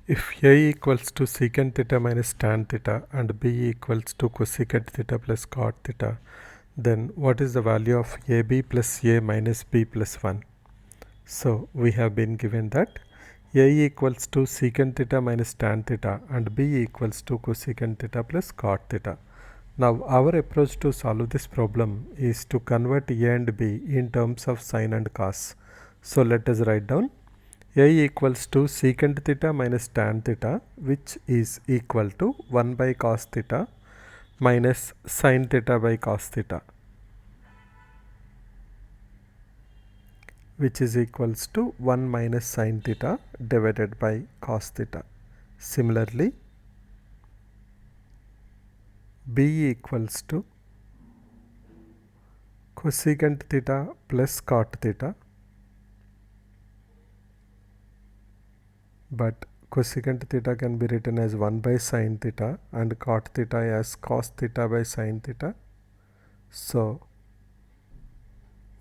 If A equals to secant theta minus tan theta and B equals to cosecant theta plus cot theta, then what is the value of AB plus A minus B plus 1? So we have been given that A equals to secant theta minus tan theta and B equals to cosecant theta plus cot theta. Now our approach to solve this problem is to convert A and B in terms of sine and cos. So let us write down A equals to secant theta minus tan theta, which is equal to 1 by cos theta minus sin theta by cos theta, which is equals to 1 minus sin theta divided by cos theta. Similarly, B equals to cosecant theta plus cot theta, but cosecant theta can be written as 1 by sin theta and cot theta as cos theta by sin theta. So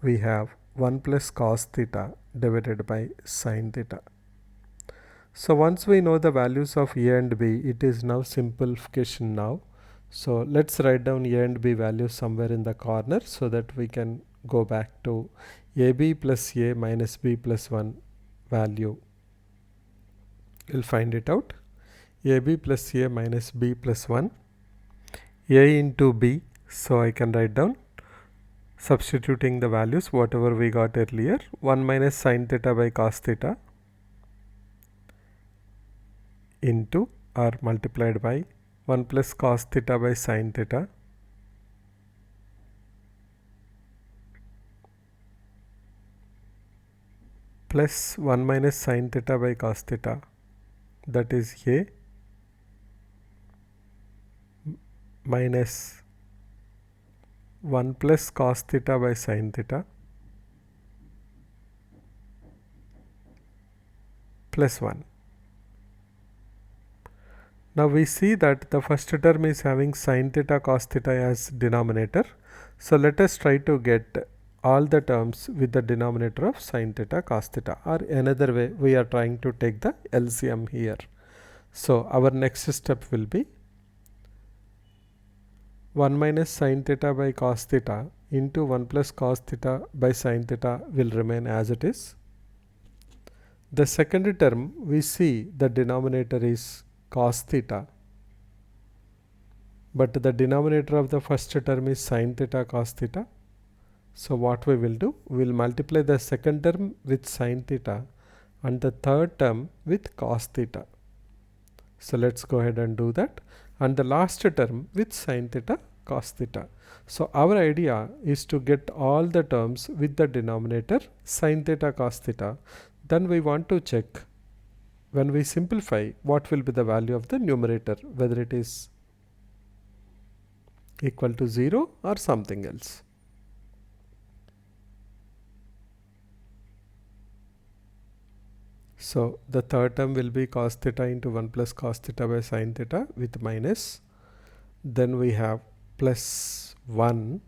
we have 1 plus cos theta divided by sin theta. So once we know the values of A and B, it is now simplification now. So let's write down A and B values somewhere in the corner so that we can go back to AB plus A minus B plus 1 value. We'll find it out. AB plus A minus B plus 1. A into B. So I can write down, substituting the values whatever we got earlier, 1 minus sin theta by cos theta into or multiplied by 1 plus cos theta by sin theta plus 1 minus sin theta by cos theta, that is A, minus 1 plus cos theta by sin theta plus 1. Now we see that the first term is having sin theta cos theta as denominator. So let us try to get all the terms with the denominator of sin theta cos theta, or another way we are trying to take the LCM here. So our next step will be 1 minus sin theta by cos theta into 1 plus cos theta by sin theta will remain as it is. The second term, we see the denominator is cos theta, but the denominator of the first term is sin theta cos theta. So what we will do, we will multiply the second term with sin theta and the third term with cos theta. So let's go ahead and do that, and the last term with sin theta cos theta. So our idea is to get all the terms with the denominator sin theta cos theta. Then we want to check, when we simplify, what will be the value of the numerator, whether it is equal to 0 or something else. So the third term will be cos theta into 1 plus cos theta by sin theta with minus. Then we have plus 1,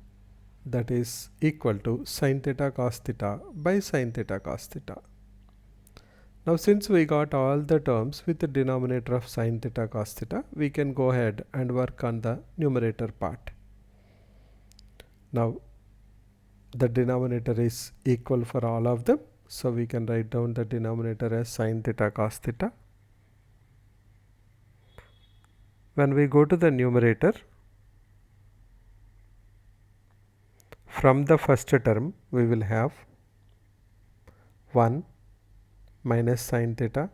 that is equal to sin theta cos theta by sin theta cos theta. Now since we got all the terms with the denominator of sin theta cos theta, we can go ahead and work on the numerator part. Now the denominator is equal for all of them, so we can write down the denominator as sin theta cos theta. When we go to the numerator, from the first term we will have 1 minus sin theta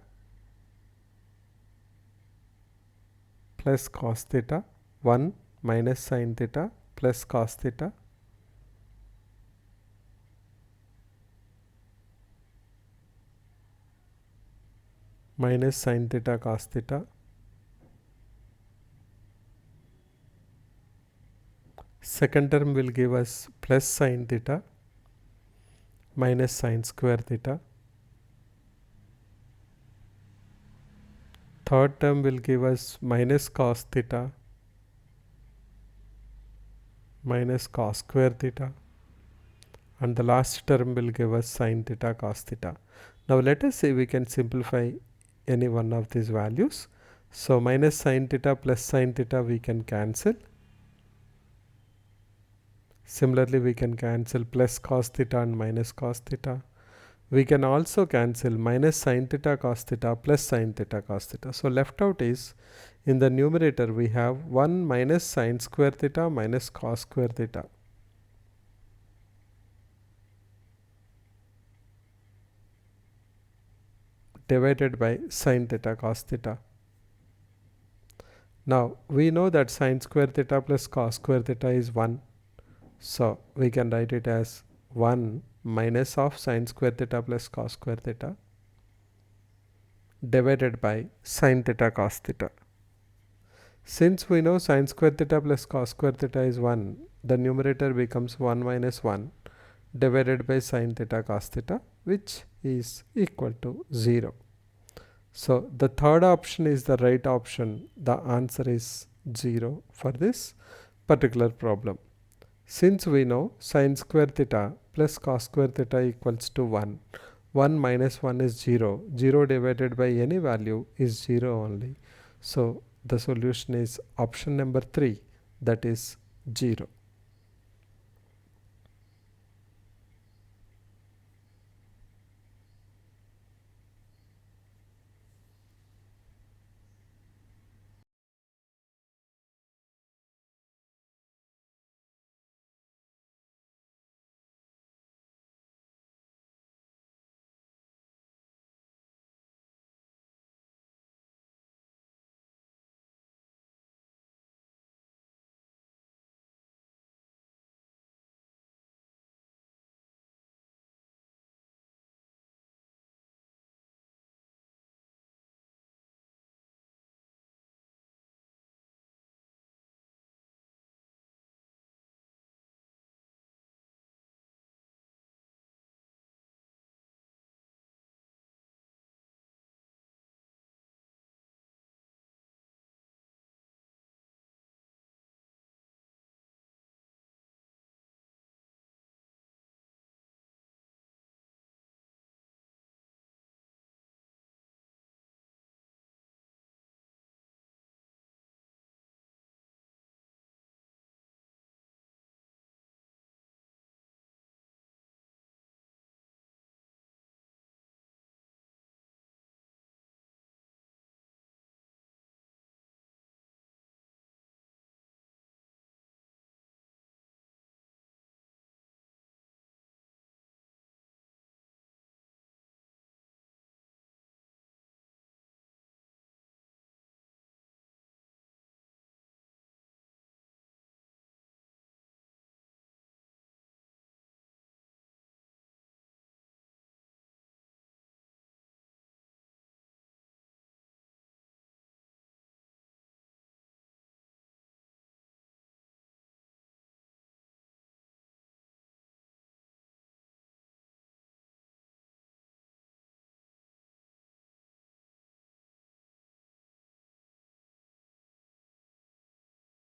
plus cos theta, 1 minus sin theta plus cos theta, minus sin theta cos theta, second term will give us plus sin theta minus sin square theta, third term will give us minus cos theta minus cos square theta, and the last term will give us sin theta cos theta. Now let us say we can simplify any one of these values. So minus sine theta plus sine theta we can cancel. Similarly, we can cancel plus cos theta and minus cos theta. We can also cancel minus sine theta cos theta plus sine theta cos theta. So left out is, in the numerator we have 1 minus sine square theta minus cos square theta. Divided by sine theta cos theta. Now we know that sine square theta plus cos square theta is 1. So we can write it as 1 minus of sine square theta plus cos square theta divided by sine theta cos theta. Since we know sine square theta plus cos square theta is 1, the numerator becomes 1 minus 1 divided by sine theta cos theta, which is equal to 0. So the third option is the right option. The answer is 0 for this particular problem. Since we know sine square theta plus cos square theta equals to 1, 1 minus 1 is 0, 0 divided by any value is 0 only. So the solution is option number 3, that is 0.